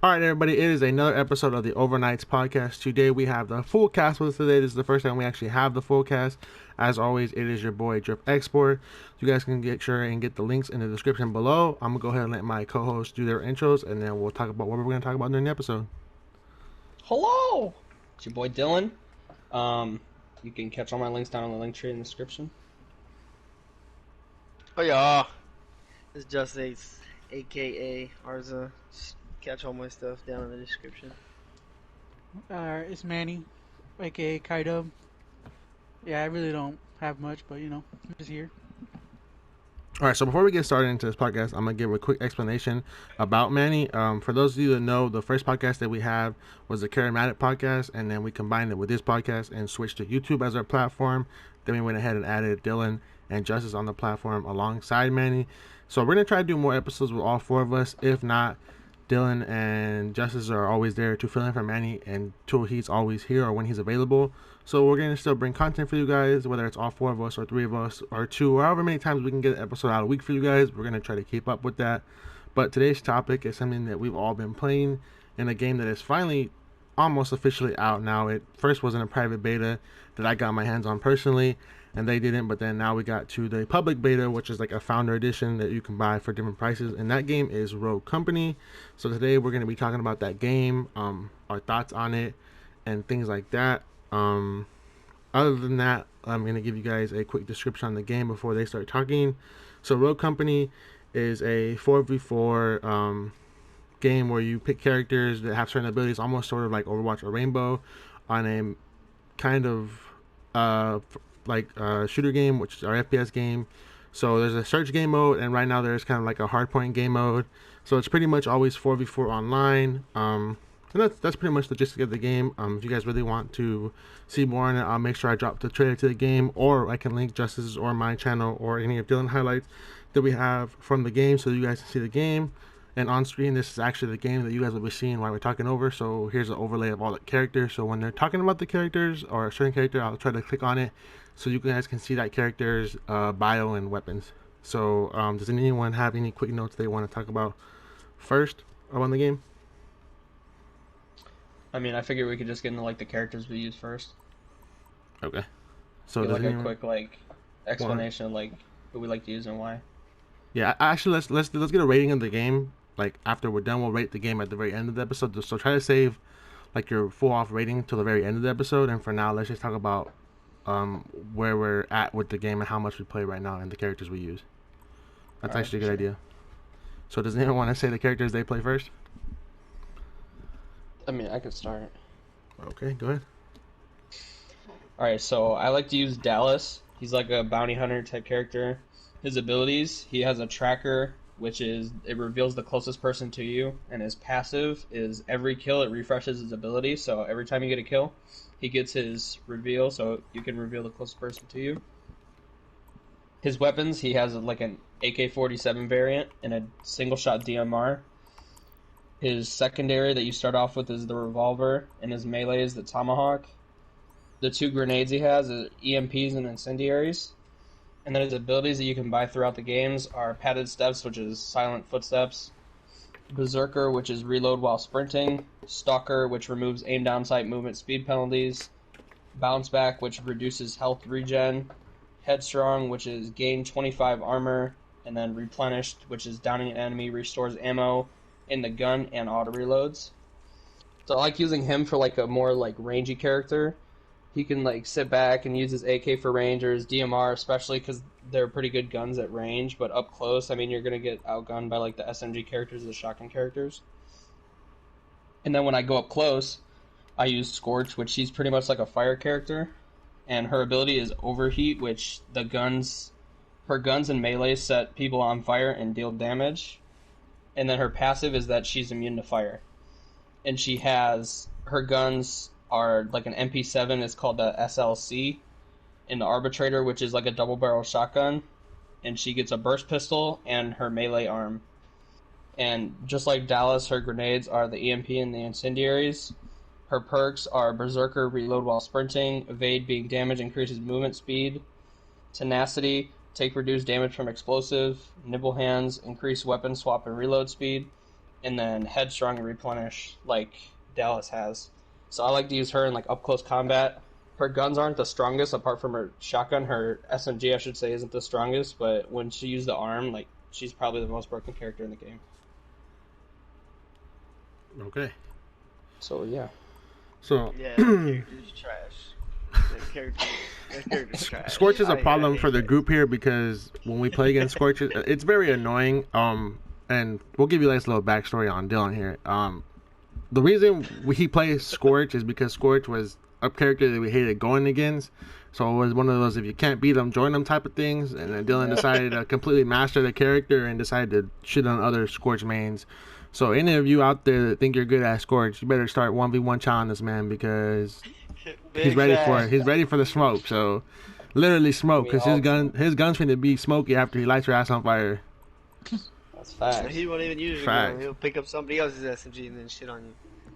All right, everybody, it is another episode of the Overnights podcast. Today we have the full cast with us today. This is the first time we actually have the full cast. As always, it is your boy DRIFTXPORT. You guys can get sure and get the links in the description below. I'm going to go ahead and let my co-hosts do their intros, and then we'll talk about what we're going to talk about during the episode. Hello! It's your boy Dylan. You can catch all my links down in the link tree in the description. Oh yeah, it's Just Ace, aka ARZAH. Just catch all my stuff down in the description. It's Manny, aka Kaido. Yeah, I really don't have much, but I'm just here. All right, so before we get started into this podcast, I'm going to give a quick explanation about Manny. For those of you that know, the first podcast that we have was the Charismatic podcast, and then we combined it with this podcast and switched to YouTube as our platform. Then we went ahead and added Dylan and Justice on the platform alongside Manny. So we're going to try to do more episodes with all four of us. If not, Dylan and Justice are always there to fill in for Manny until he's always here or when he's available. So we're going to still bring content for you guys, whether it's all four of us or three of us or two, or however many times we can get an episode out a week for you guys. We're going to try to keep up with that. But today's topic is something that we've all been playing in a game that is finally almost officially out now. It first was in a private beta that I got my hands on personally, and they didn't, but then now we got to the public beta, which is like a founder edition that you can buy for different prices, and that game is Rogue Company. So today we're going to be talking about that game, our thoughts on it, and things like that. Other than that, I'm going to give you guys a quick description on the game before they start talking. So Rogue Company is a 4v4 game where you pick characters that have certain abilities, almost sort of like Overwatch or Rainbow, on a kind of shooter game, which is our FPS game. So there's a search game mode, and right now there's kind of like a hardpoint game mode. So it's pretty much always 4v4 online. And that's pretty much the gist of the game. If you guys really want to see more on it, I'll make sure I drop the trailer to the game, or I can link Justice's or my channel or any of Dylan highlights that we have from the game so you guys can see the game. And on screen, this is actually the game that you guys will be seeing while we're talking over. So here's an overlay of all the characters. So when they're talking about the characters or a certain character, I'll try to click on it so you guys can see that character's bio and weapons. So does anyone have any quick notes they want to talk about first about the game? I mean, I figured we could just get into the characters we use first. Okay. So get a quick explanation of who we like to use and why. Yeah, actually, let's get a rating of the game. After we're done, we'll rate the game at the very end of the episode. So try to save your full off rating till the very end of the episode. And for now, let's just talk about where we're at with the game and how much we play right now and the characters we use. That's actually a good idea. So does anyone want to say the characters they play first? I mean, I could start. Okay, go ahead. Alright, so I like to use Dallas. He's like a bounty hunter type character. His abilities, he has a tracker, which is, it reveals the closest person to you, and his passive is every kill, it refreshes his ability, so every time you get a kill, he gets his reveal, so you can reveal the closest person to you. His weapons, he has an AK-47 variant and a single shot DMR. His secondary that you start off with is the revolver, and his melee is the tomahawk. The two grenades he has are EMPs and incendiaries. And then his abilities that you can buy throughout the games are Padded Steps, which is silent footsteps. Berserker, which is reload while sprinting. Stalker, which removes aim down sight movement speed penalties. Bounce Back, which reduces health regen. Headstrong, which is gain 25 armor. And then Replenished, which is downing an enemy, restores ammo in the gun and auto reloads. So I like using him for a more rangy character. He can sit back and use his AK for range, or his DMR, especially because they're pretty good guns at range, but up close, I mean, you're gonna get outgunned by the SMG characters or the shotgun characters. And then when I go up close, I use Scorch, which she's pretty much like a fire character, and her ability is Overheat, which her guns and melee set people on fire and deal damage. And then her passive is that she's immune to fire. And she has, her guns are an MP7, is called the SLC, and the Arbitrator, which is a double barrel shotgun, and she gets a burst pistol and her melee arm. And just like Dallas, her grenades are the EMP and the incendiaries. Her perks are Berserker, reload while sprinting, evade being damage increases movement speed, Tenacity, take reduced damage from explosive, Nibble Hands, increase weapon swap and reload speed, and then Headstrong and Replenish like Dallas has. So I like to use her in like up close combat. Her guns aren't the strongest, apart from her shotgun. Her SMG, I should say, isn't the strongest. But when she used the arm, like she's probably the most broken character in the game. Okay. So yeah. So Yeah, that character's trash. That character's trash. Scorch is a I problem hate for the that. group here because when we play against Scorch, it's very annoying. And we'll give you a nice little backstory on Dylan here. The reason he plays Scorch is because Scorch was a character that we hated going against. So it was one of those, if you can't beat them, join them type of things. And then Dylan decided to completely master the character and decided to shit on other Scorch mains. So any of you out there that think you're good at Scorch, you better start 1v1 challenge this man because he's ready for it. He's ready for the smoke. So literally smoke, because his gun's finna be smoky after he lights your ass on fire. That's facts. He won't even use your Facts. gun. He'll pick up somebody else's SMG and then shit on you.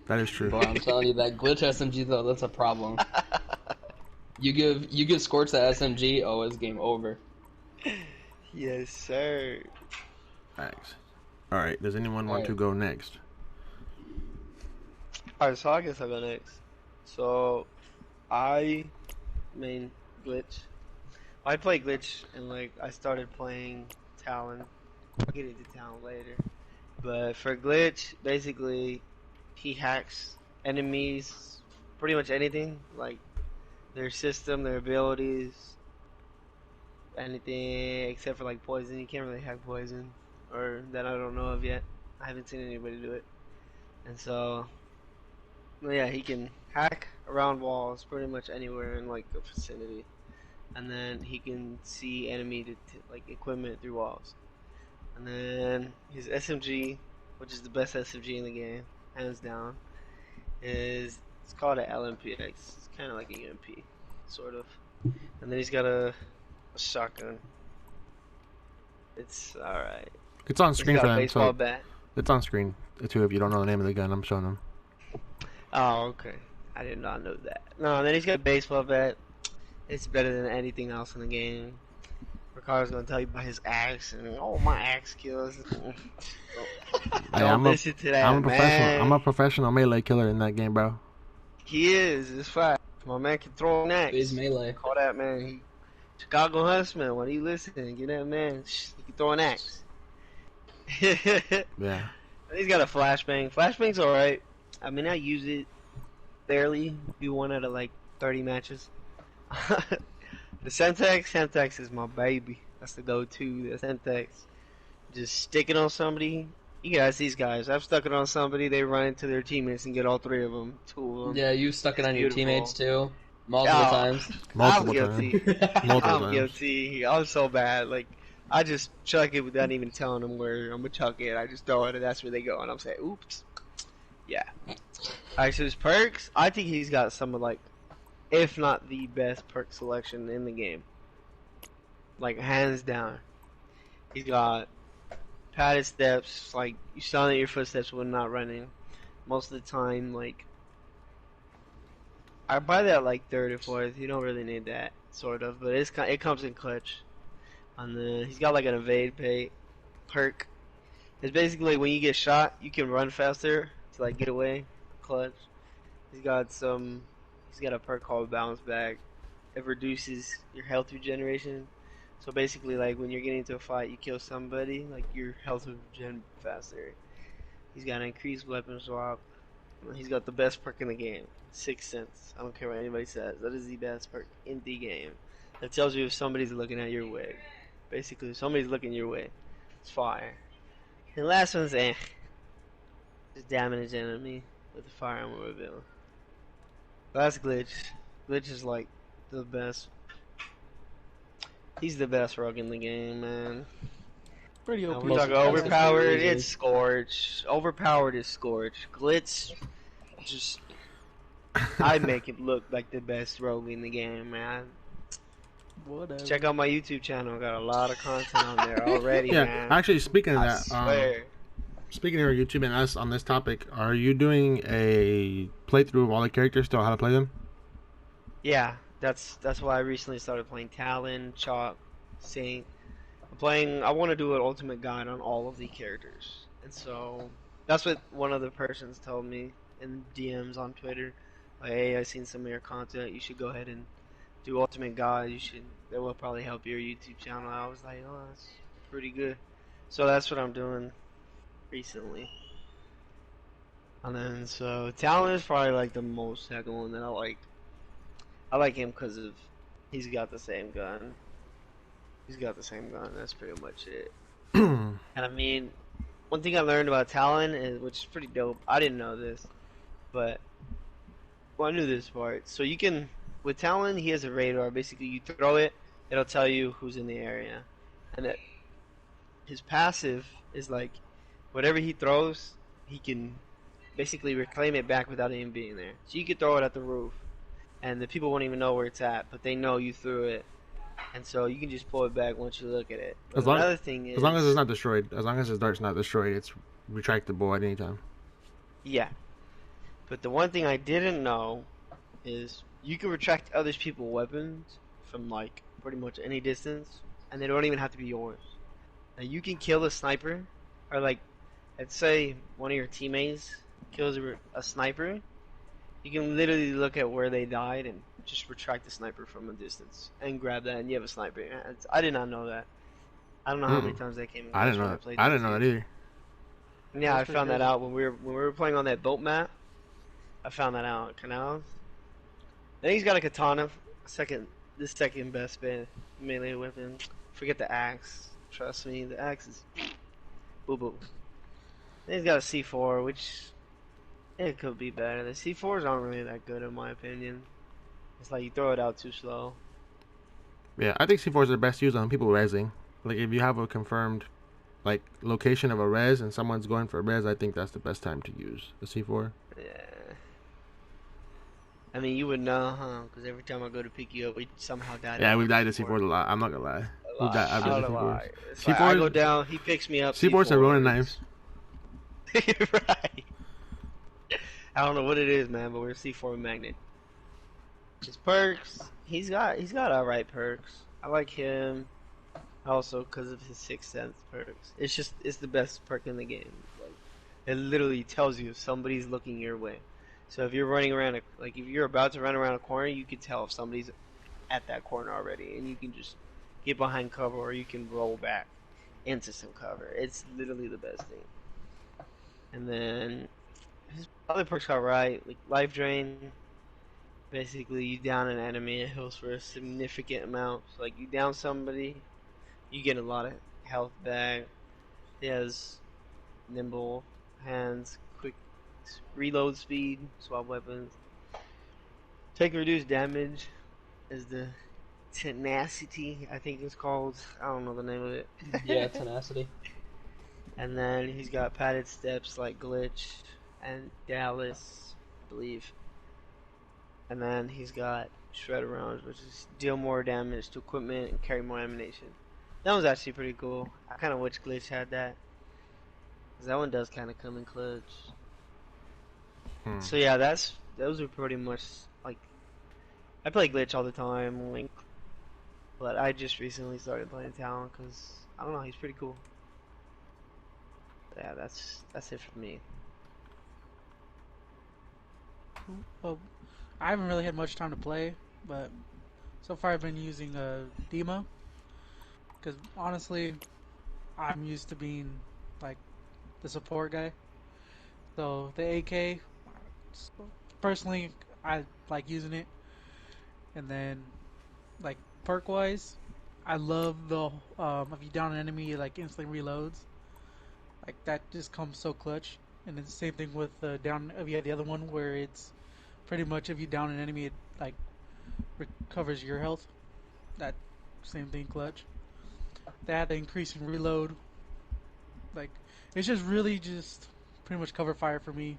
That is true. Boy, I'm telling you, that glitch SMG though, that's a problem. You give Scorch that SMG, oh, it's game over. Yes, sir. Thanks. All right. Does anyone want Alright. to go next? Alright, so I guess I'll go next. So, I main Glitch. I play Glitch and like I started playing Talon. I'll get into Talon later. But for Glitch, basically, he hacks enemies, pretty much anything, like their system, their abilities, anything except for like poison. You can't really hack poison, or that I don't know of yet. I haven't seen anybody do it. And so, well, yeah, he can hack around walls pretty much anywhere in like the vicinity, and then he can see enemy like equipment through walls. And then his SMG, which is the best SMG in the game, hands down, it's called an LMPX. It's kind of like a UMP, sort of. And then he's got a shotgun. It's alright. It's on He's screen got for a them. baseball So bat. it's on screen too. If you don't know the name of the gun, I'm showing them. Oh, okay. I did not know that. No, and then he's got a baseball bat. It's better than anything else in the game. Ricardo's gonna tell you about his axe, and oh, my axe kills. Don't listen to that, I'm a professional. man. I'm a professional melee killer in that game, bro. He is. It's fact. My man can throw an axe. Biz melee. Call that man. He Chicago Huntsman. When he listening, get that man. He can throw an axe. Yeah. He's got a flashbang. Flashbang's alright. I mean, I use it barely. Do one out of like 30 matches. The Semtex is my baby. That's the go-to. The Semtex. Just stick it on somebody. You guys, these guys. I've stuck it on somebody. They run into their teammates and get all three of them. Two of them. Yeah, you stuck it on your Beautiful. teammates too, multiple Oh. times. Multiple I'm guilty. times. Multiple I'm times. guilty. I'm so bad. Like, I just chuck it without even telling them where I'm gonna chuck it. I just throw it, and that's where they go. And I'm saying, oops. Yeah. Alright, so his perks, I think he's got some of like, if not the best perk selection in the game. Like, hands down. He's got padded steps, like, you sound at your footsteps when not running. Most of the time, like, I buy that like third or fourth. You don't really need that, sort of, but it comes in clutch. And then he's got like an evade pay perk. It's basically when you get shot, you can run faster to like get away. Clutch. He's got a perk called bounce back. It reduces your health regeneration. So basically, like when you're getting into a fight, you kill somebody, like your health will regen faster. He's got an increased weapon swap. He's got the best perk in the game, Sixth Sense. I don't care what anybody says. That is the best perk in the game. That tells you if somebody's looking at your way. Basically, if somebody's looking your way, it's fire. And the last one's just damage enemy with the firearm reveal. That's Glitch. Glitch is like the best. He's the best rogue in the game, man. Pretty Now OP. we talk Most overpowered, easily. it's Scorch. Overpowered is Scorch. Glitz, just I make it look like the best rogue in the game, man. Whatever. Check out my YouTube channel. I got a lot of content on there already, Yeah. man. Actually, speaking of I that, swear. speaking of our YouTube and us on this topic, are you doing a playthrough of all the characters still? How to play them? Yeah, that's why I recently started playing Talon, Chalk, Saint. I want to do an ultimate guide on all of the characters, and so That's what one of the persons told me in DMs on Twitter. Like, hey, I seen some of your content. You should go ahead and do Ultimate God. You should. That will probably help your YouTube channel. I was like, oh, that's pretty good. So that's what I'm doing recently. And then so Talon is probably like the most second one that I like. I like him because of he's got the same gun. He's got the same gun. That's pretty much it. And I mean, one thing I learned about Talon is, which is pretty dope. I didn't know this, but well, I knew this part. So you can, with Talon, he has a radar. Basically, you throw it, it'll tell you who's in the area, and that his passive is like, whatever he throws, he can basically reclaim it back without even being there. So you could throw it at the roof, and the people won't even know where it's at, but they know you threw it, and so you can just pull it back once you look at it. But another thing is, as long as it's not destroyed, as long as his dart's not destroyed, it's retractable at any time. yeah. But the one thing I didn't know is you can retract other people's weapons from like pretty much any distance, and they don't even have to be yours. Now you can kill a sniper, or like, let's say one of your teammates kills a sniper. You can literally look at where they died and just retract the sniper from a distance and grab that, and you have a sniper. I did not know that. I don't know how many times that came. I didn't know that. I didn't know that either. Yeah, I found that out when we were playing on that boat map. I found that out. Canals. Then he's got a katana. The second best melee weapon. Forget the axe. Trust me, the axe is boo boo. Then he's got a C4, which it could be better. The C4s aren't really that good in my opinion. It's like you throw it out too slow. Yeah, I think C4s are the best used on people rezzing. Like if you have a confirmed like location of a res and someone's going for a res, I think that's the best time to use the C4. Yeah. I mean, you would know, huh? Because every time I go to pick you up, we somehow die. Yeah, we've died to C4s a lot. I'm not gonna lie. I've died to C4s. C4s. I go down, he picks me up. C4s are rolling knives. Right. I don't know what it is, man, but we're C4 magnet. His perks, he's got alright perks. I like him, also because of his Sixth Sense perks. It's the best perk in the game. Like, it literally tells you if somebody's looking your way. So if you're running around, if you're about to run around a corner, you can tell if somebody's at that corner already, and you can just get behind cover, or you can roll back into some cover. It's literally the best thing. And then his other perks are right, like life drain. Basically, you down an enemy, it heals for a significant amount. So, like, you down somebody, you get a lot of health back. He has nimble hands, quick reload speed, swap weapons. Take reduced damage is the tenacity, I think it's called. I don't know the name of it. Yeah, tenacity. And then he's got padded steps like Glitch and Dallas, I believe. And then he's got Shredder rounds, which is deal more damage to equipment and carry more ammunition. That was actually pretty cool. I kind of wish Glitch had that. Cause that one does kind of come in clutch. So yeah, those are pretty much like, I play Glitch all the time, Link, but I just recently started playing Talon because I don't know, he's pretty cool. Yeah, that's it for me. Well, I haven't really had much time to play, but so far I've been using Demo, because honestly, I'm used to being like the support guy. So the AK, personally, I like using it, and then like perk wise, I love the if you down an enemy, it like instantly reloads. Like that just comes so clutch. And then the same thing with down. If you had the other one where it's pretty much if you down an enemy, it like recovers your health. That same thing clutch. That the increase in reload. Like it's just really just pretty much cover fire for me.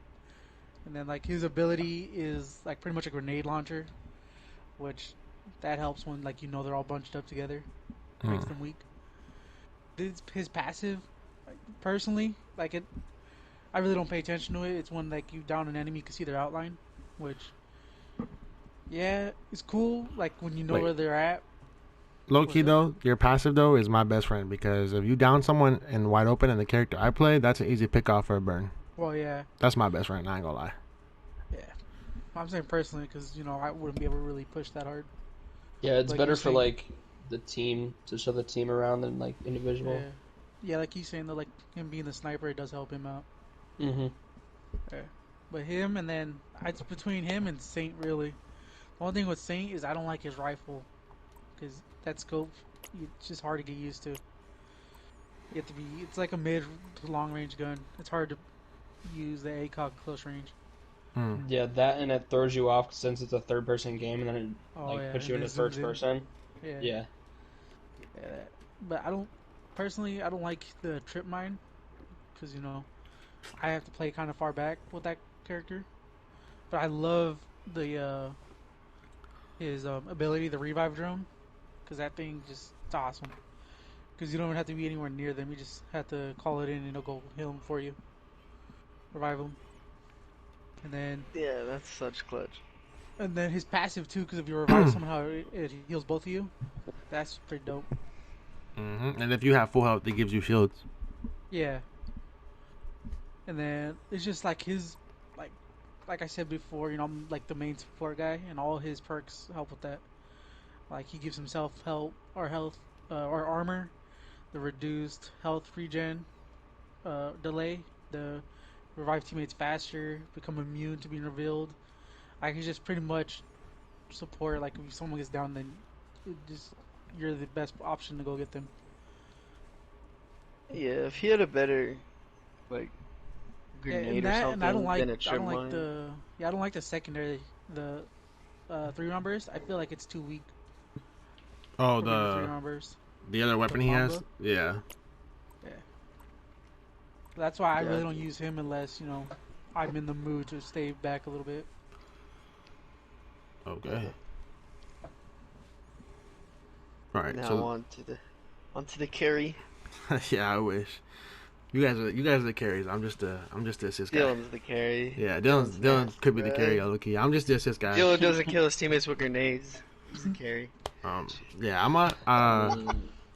And then like his ability is like pretty much a grenade launcher, which that helps when like you know they're all bunched up together. Makes them weak. His passive, like, personally, like it. I really don't pay attention to it. It's when like you down an enemy, you can see their outline, which, yeah, it's cool. Like when you know where they're at. Low key though, your passive though is my best friend because if you down someone in wide open in the character I play, that's an easy pick off for a burn. Well, yeah, That's my best right now. I ain't gonna lie. yeah. I'm saying personally because I wouldn't be able to really push that hard. Yeah, it's Like you better for saying, like the team to show the team around than like individual. yeah, yeah. Like you saying that, like him being the sniper, it does help him out. Mm-hmm. Yeah. But him and then it's between him and Saint really. The only thing with Saint is I don't like his rifle because that scope, it's just hard to get used to. You have to be. It's like a mid to long range gun. It's hard to use the ACOG close range. Hmm. Yeah, that and it throws you off since it's a third person game and then it Oh like yeah, puts and you then into it zooms first in. person. Yeah. Yeah. Yeah. But I don't personally. I don't like the trip mine because I have to play kind of far back with that character. But I love the his ability, the revive drone, because that thing just it's awesome. Because you don't even have to be anywhere near them. You just have to call it in and it'll go heal them for you, revive them, and then Yeah, that's such clutch. his passive too. Because if you revive someone, how it heals both of you. That's pretty dope. And if you have full health, it gives you shields. Yeah. And then it's just like his like like I said before, I'm like the main support guy, and all his perks help with that. Like he gives himself health or armor, the reduced health regen delay, the revive teammates faster, become immune to being revealed. I can just pretty much support. Like if someone gets down, then you're the best option to go get them. Yeah, if he had a better like And grenade or that, and I don't something like than a I trip don't like mine. I don't like the secondary the 3-round burst. I feel like it's too weak Oh, for being a 3-round burst. the other The weapon he has. bomba. Yeah. Yeah. That's why I Yeah, really don't use him unless I'm in the mood to stay back a little bit. Okay. All right. now So onto the carry. yeah, I wish you guys are the carries. I'm just the assist guy. Dylan's the carry. Yeah, Dylan's Dylan nasty, could be the bro. carry. Low key. I'm just the assist guy. Dylan doesn't kill his teammates with grenades. He's the carry. Yeah,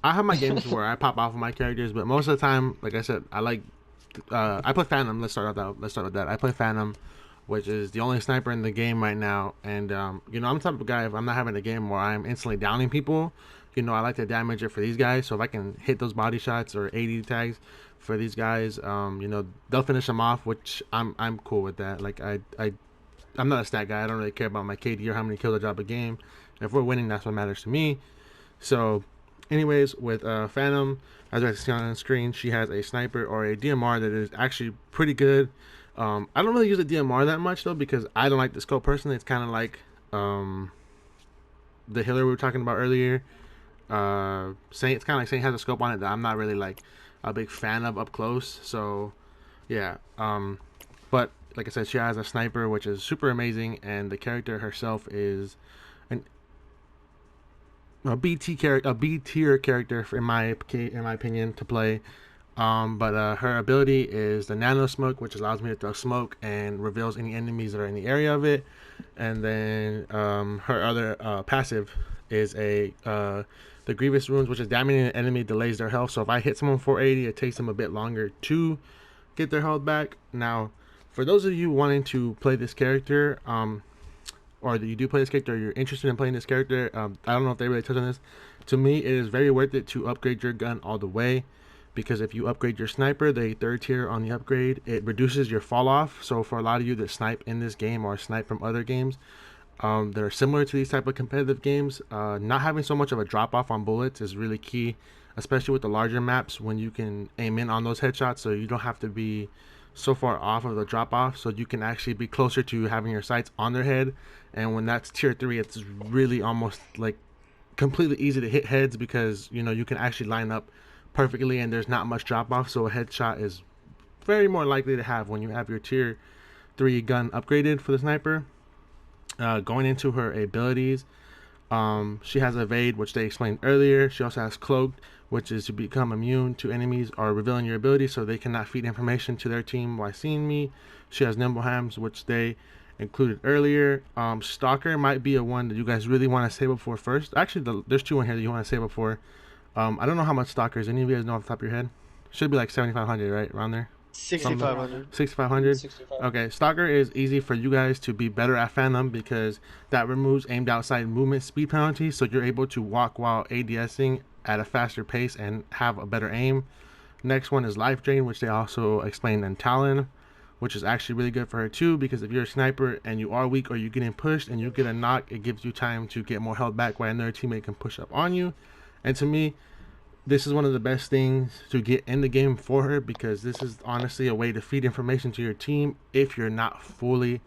I have my games where I pop off of my characters, but most of the time, like I said, I play Phantom. Let's start with that. I play Phantom, which is the only sniper in the game right now. And I'm the type of guy, if I'm not having a game where I'm instantly downing people, I like to damage it for these guys. So if I can hit those body shots or 80 tags for these guys, they'll finish them off, which I'm cool with that. Like I'm not a stat guy. I don't really care about my KD or how many kills I drop a game. If we're winning, that's what matters to me. So, anyways, with Phantom, as I see on the screen, she has a sniper or a DMR that is actually pretty good. I don't really use a DMR that much though because I don't like the scope personally. It's kind of like the healer we were talking about earlier. Saint, it's kind of like Saint has a scope on it that I'm not really like a big fan of up close. So, yeah. But like I said, she has a sniper, which is super amazing, and the character herself is a B tier character in my opinion to play. But her ability is the nano smoke, which allows me to throw smoke and reveals any enemies that are in the area of it. And then her other passive is the grievous wounds, which is damaging an enemy delays their health. So if I hit someone 480, it takes them a bit longer to get their health back. Now, for those of you wanting to play this character, or that you do play this character, or you're interested in playing this character, I don't know if they really touch on this. To me, it is very worth it to upgrade your gun all the way, because if you upgrade your sniper, the third tier on the upgrade, it reduces your fall off. So for a lot of you that snipe in this game or snipe from other games that are similar to these type of competitive games, not having so much of a drop off on bullets is really key, especially with the larger maps when you can aim in on those headshots, so you don't have to be so far off of the drop off, so you can actually be closer to having your sights on their head. And when that's tier 3, it's really almost like completely easy to hit heads because you can actually line up perfectly and there's not much drop off, so a headshot is very more likely to have when you have your tier 3 gun upgraded for the sniper. Going into her abilities, she has evade, which they explained earlier. She also has cloaked, which is to become immune to enemies or revealing your ability so they cannot feed information to their team while seeing me. She has nimble hams, which they included earlier. Stalker might be a one that you guys really want to save up for first. Actually, there's two in here that you want to save up for. I don't know how much Stalker is. Any of you guys know off the top of your head? Should be like 7,500, right? Around there. 6,500. 6,500. 65. Okay, Stalker is easy for you guys to be better at Phantom because that removes aimed outside movement speed penalty, so you're able to walk while ADSing at a faster pace and have a better aim. Next one is Life Drain, which they also explained in Talon, which is actually really good for her too, because if you're a sniper and you are weak or you're getting pushed and you get a knock, it gives you time to get more health back while another teammate can push up on you. And to me, this is one of the best things to get in the game for her, because this is honestly a way to feed information to your team if you're not fully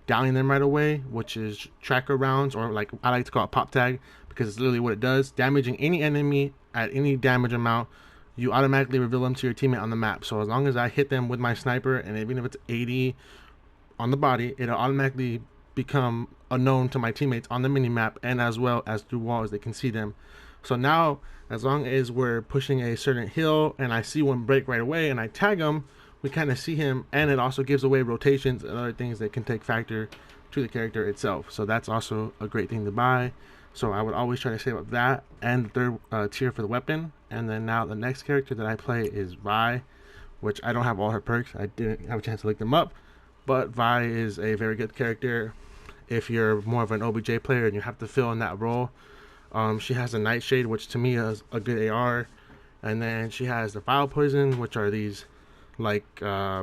downing them right away, which is tracker rounds, or like I like to call it pop tag, because it's literally what it does. Damaging any enemy at any damage amount, you automatically reveal them to your teammate on the map. So as long as I hit them with my sniper, and even if it's 80 on the body, it'll automatically become unknown to my teammates on the mini map, and as well as through walls they can see them. So now, as long as we're pushing a certain hill and I see one break right away and I tag him, we kind of see him, and it also gives away rotations and other things that can take factor to the character itself. So that's also a great thing to buy. So I would always try to save up that and the third tier for the weapon. And then now the next character that I play is Vi, which I don't have all her perks. I didn't have a chance to look them up, but Vi is a very good character if you're more of an OBJ player and you have to fill in that role. She has a Nightshade, which to me is a good AR, and then she has the Vile Poison, which are these like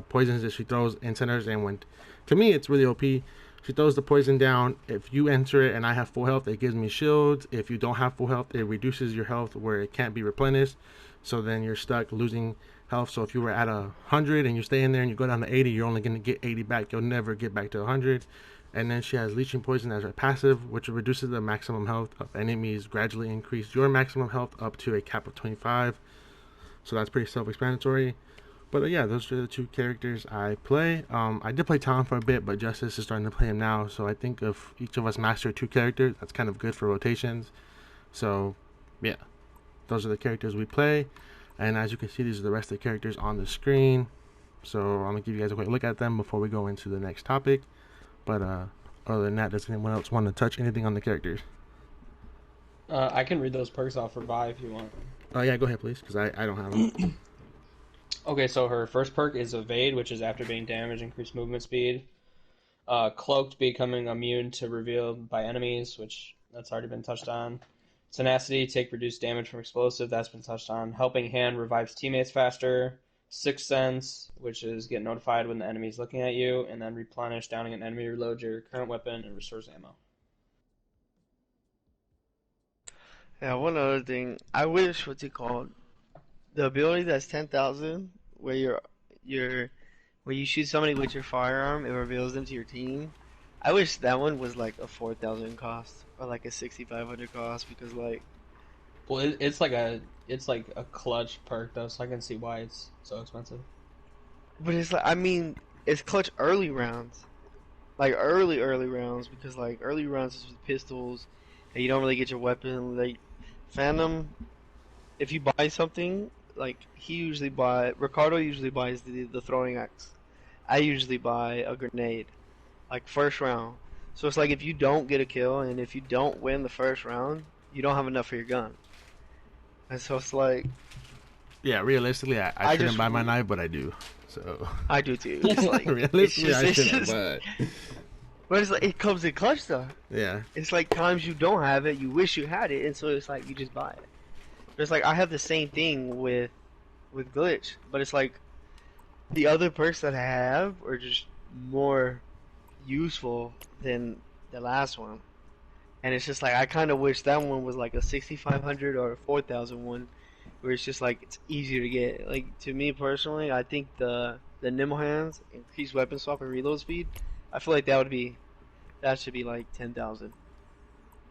poisons that she throws in centers, and when to me it's really OP. She throws the poison down. If you enter it and I have full health, it gives me shields. If you don't have full health, it reduces your health where it can't be replenished, so then you're stuck losing health. So if you were at 100 and you stay in there and you go down to 80, you're only going to get 80 back. You'll never get back to 100. And then she has Leeching Poison as her passive, which reduces the maximum health of enemies, gradually increase your maximum health up to a cap of 25. So that's pretty self-explanatory. But yeah, those are the two characters I play. I did play Talon for a bit, but Justice is starting to play him now. So I think if each of us master two characters, that's kind of good for rotations. So yeah, those are the characters we play. And as you can see, these are the rest of the characters on the screen. So I'm going to give you guys a quick look at them before we go into the next topic. But other than that, does anyone else want to touch anything on the characters? I can read those perks off for Vi if you want. Oh yeah, go ahead please, because I don't have them. Okay, so her first perk is Evade, which is after being damaged, increased movement speed. Cloaked, becoming immune to revealed by enemies, which that's already been touched on. Tenacity, take reduced damage from explosive, that's been touched on. Helping Hand revives teammates faster. Sixth Sense, which is get notified when the enemy's looking at you, and then Replenish, downing an enemy, reload your current weapon, and restores ammo. Yeah, one other thing. I wish what's it called? The ability that's 10,000, where when you shoot somebody with your firearm, it reveals them to your team. I wish that one was like a 4,000 cost or like a 6,500 cost, because like. Well, it's like a clutch perk though, so I can see why it's so expensive. But it's like, I mean, it's clutch early rounds, like early rounds, because like early rounds is with pistols, and you don't really get your weapon. Like Phantom, if you buy something, like Ricardo usually buys the throwing axe. I usually buy a grenade, like first round. So it's like if you don't get a kill and if you don't win the first round, you don't have enough for your gun. And so it's like, yeah, realistically, I shouldn't buy my knife, but I do. So I do too. It's like, realistically, I shouldn't, but it's like it comes in clutch though. Yeah. It's like times you don't have it, you wish you had it, and so it's like you just buy it. But it's like I have the same thing with glitch, but it's like the other perks that I have are just more useful than the last one. And it's just like I kind of wish that one was like a 6,500 or a 4,000 one, where it's just like it's easier to get. Like to me personally, I think the nimble hands, increased weapon swap and reload speed, I feel like that should be like 10,000.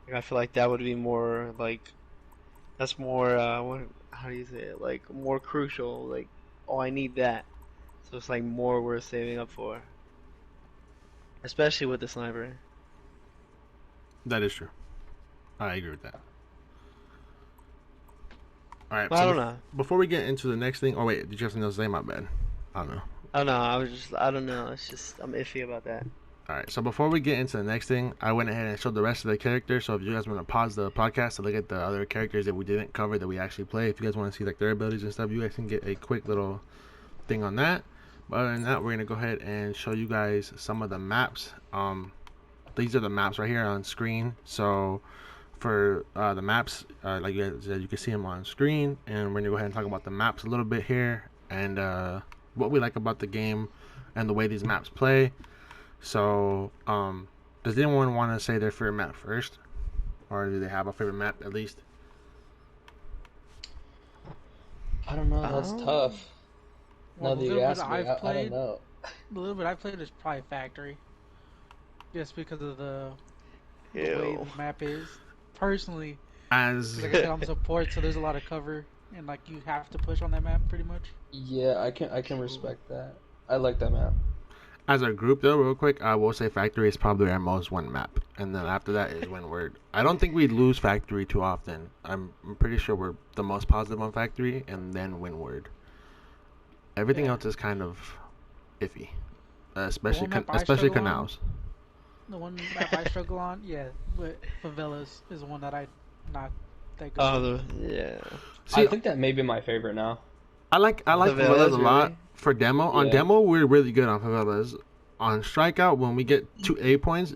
Like I feel like that would be more like that's more how do you say it? Like more crucial. Like oh, I need that, so it's like more worth saving up for, especially with the sniper. That is true. I agree with that. All right. Well, I don't know. Before we get into the next thing, oh wait, did you have something else to say? My bad. I don't know. I don't know. I don't know. It's just I'm iffy about that. All right. So before we get into the next thing, I went ahead and showed the rest of the characters. So if you guys want to pause the podcast to look at the other characters that we didn't cover that we actually play, if you guys want to see like their abilities and stuff, you guys can get a quick little thing on that. But other than that, we're gonna go ahead and show you guys some of the maps. These are the maps right here on screen. So for the maps, like you guys said, you can see them on screen, and we're gonna go ahead and talk about the maps a little bit here, and what we like about the game, and the way these maps play. So, does anyone want to say their favorite map first, or do they have a favorite map at least? I don't know. That's tough. Well, Now the that you little bit ask me, I've I don't played, know. the little bit I played is probably Factory, just because of the way Ew. the map is. Personally, As like I said, I'm support, so there's a lot of cover, and like you have to push on that map pretty much. Yeah, I can respect that. I like that map. as a group, though, real quick, I will say Factory is probably our most won map, and then after that is Windward. I don't think we lose Factory too often. I'm pretty sure we're the most positive on Factory, and then Windward. Everything Yeah. else is kind of iffy, especially map I especially struggle on- canals. The one map I struggle on, yeah, but Favelas is the one that I not that good. Oh, yeah. See, I think that may be my favorite now. I like Favelas, favelas a lot really? for demo. On Yeah. demo, we're really good on favelas. On strikeout, when we get to A point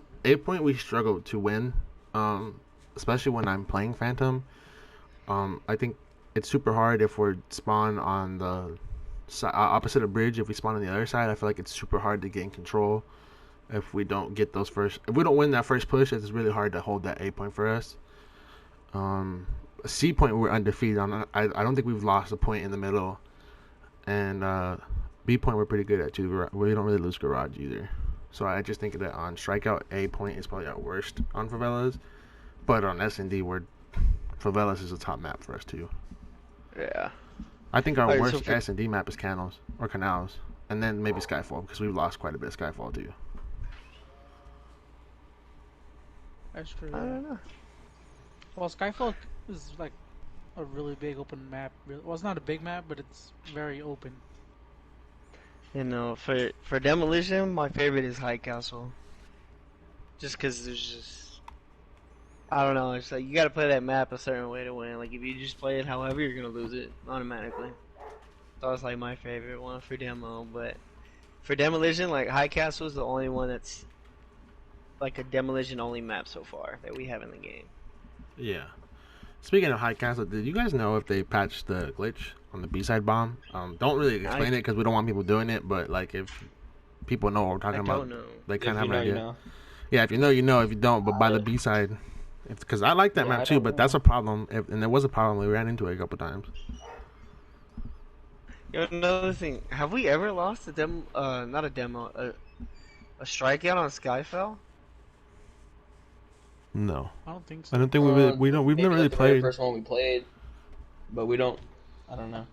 we struggle to win. Especially when I'm playing Phantom. I think it's super hard if we're spawn on the opposite of bridge. If we spawn on the other side, I feel like it's super hard to get in control. If we don't get those if we don't win that first push, it's really hard to hold that A point for us. C point we're undefeated on. I don't think we've lost a point in the middle. And B point we're pretty good at too. We don't really lose garage either. So I just think that on strikeout, A point is probably our worst on favelas. But on S&D, favelas is a top map for us too. Yeah. I think our Alright, so worst for- S&D map is canals, and then maybe Skyfall, because we've lost quite a bit of Skyfall too. That's true. I don't know. Well, Skyfall is like a really big open map. Well, it's not a big map, but it's very open. You know, for demolition, my favorite is High Castle. Just because there's just, I don't know. It's like you got to play that map a certain way to win. Like if you just play it however, you're gonna lose it automatically. So that's like my favorite one for demo. But for demolition, like High Castle is the only one that's like a demolition only map so far that we have in the game. Yeah. Speaking of High Castle, did you guys know if they patched the glitch on the B-side bomb? Don't really explain it because we don't want people doing it, but like if people know what we're I talking don't about, know. they If kind of you have know, an you idea. know. Yeah, if you know, you know. If you don't, but by the Yeah. B-side, because I like that Yeah, I map too, don't but know. that's a problem. And there was a problem. We ran into it a couple times. You know, another thing, have we ever lost a demo? Not a demo, a strikeout on Skyfell? No, I don't think I so. don't think we don't. We've Maybe never really like the very played first one we played, but we don't. I don't know.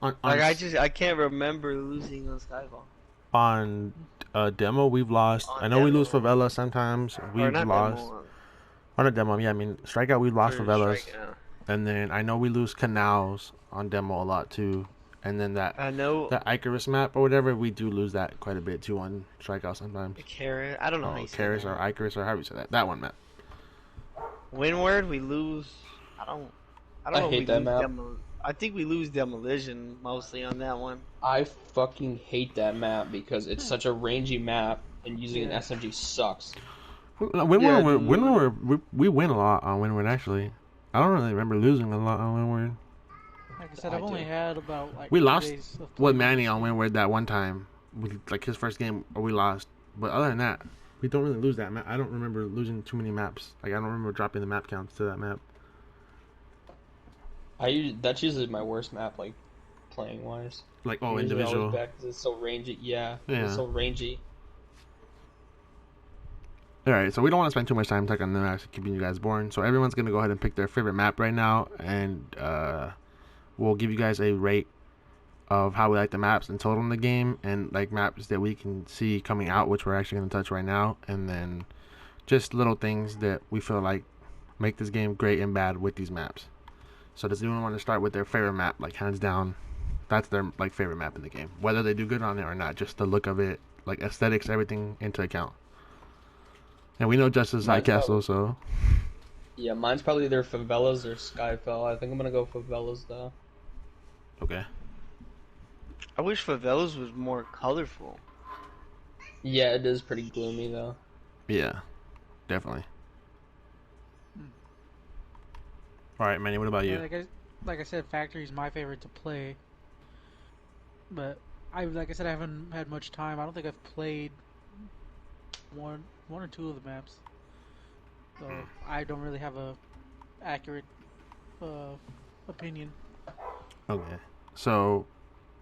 on Like I can't remember losing on Skyfall. on demo. We've lost. On I know we lose demo. favela sometimes. Or We've not lost demo, on a demo. Yeah, I mean strikeout. We've lost for favelas. strikeout. And then I know we lose canals on demo a lot too. And then that I know Icarus map or whatever, we do lose that quite a bit too on strikeout sometimes. the carrot. I don't know how Oh, you say Karis that. or Icarus or however you say that. That one map. Windward, we lose. I don't I know if hate we that lose map. I think we lose demolition mostly on that one. I fucking hate that map because it's such a rangy map, and using an Yeah. SMG sucks. Windward, we win a lot on Windward actually. I don't really remember losing a lot on Windward. Like I said, I I've only do. had about like We 2 lost days of with playing Manny this on game. Windward that one time. Like his first game, we lost. But other than that, we don't really lose that map. I don't remember losing too many maps. Like I don't remember dropping the map counts to that map. That's usually my worst map, like playing wise. Like Usually individual. always back 'cause it's so rangy. Yeah, Yeah. it's so rangy. Alright, so we don't want to spend too much time talking on the maps, keeping you guys boring. So everyone's gonna go ahead and pick their favorite map right now, and we'll give you guys a rate of how we like the maps in total in the game, and like maps that we can see coming out, which we're actually gonna touch right now, and then just little things that we feel like make this game great and bad with these maps. So does anyone want to start with their favorite map, like hands down? That's their like favorite map in the game, whether they do good on it or not. Just the look of it, like aesthetics, everything into account. And we know Justice High Mine's Castle, so Yeah, mine's probably either favelas or Skyfell. I think I'm gonna go favelas though. okay. I wish Favelas was more colorful. Yeah, it is pretty gloomy though. Yeah, definitely. All right, Manny. What about you? Like I said, Factory's my favorite to play. But like I said, I haven't had much time. I don't think I've played one or two of the maps, so I don't really have a accurate opinion. Okay, so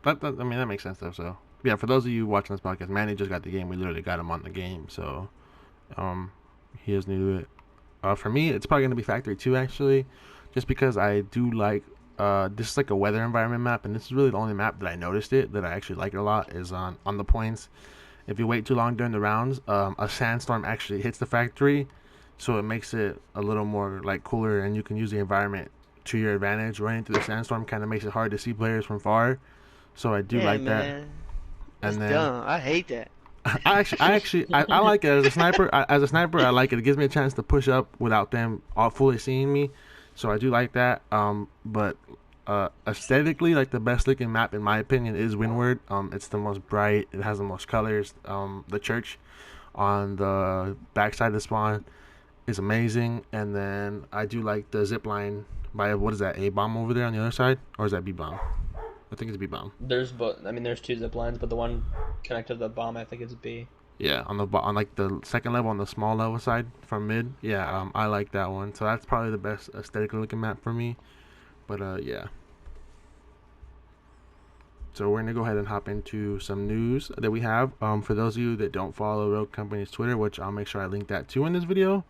I mean that makes sense though. So yeah, for those of you watching this podcast, Manny just got the game. We literally got him on the game, so he is new to it. For me, it's probably gonna be Factory 2 actually, just because I do like this is like a weather environment map, and this is really the only map that I noticed that I actually like it a lot is on the points. If you wait too long during the rounds, a sandstorm actually hits the factory, so it makes it a little more like cooler, and you can use the environment to your advantage. Running through the sandstorm kind of makes it hard to see players from far, so I do like that. That's And then dumb. I hate that. I like it as a sniper. As a sniper, I like it. It gives me a chance to push up without them all fully seeing me, so I do like that. But aesthetically, like the best looking map in my opinion is Windward. It's the most bright. It has the most colors. The church on the backside of the spawn is amazing, and then I do like the zip line by what is that, A bomb over there on the other side, or is that B bomb? I think it's B bomb. There's there's two zip lines, but the one connected to the bomb, I think it's B. Yeah, on like the second level, on the small level side from mid. Yeah, I like that one. So that's probably the best aesthetically looking map for me. But yeah. So we're gonna go ahead and hop into some news that we have. For those of you that don't follow Rogue Company's Twitter, which I'll make sure I link that too in this video.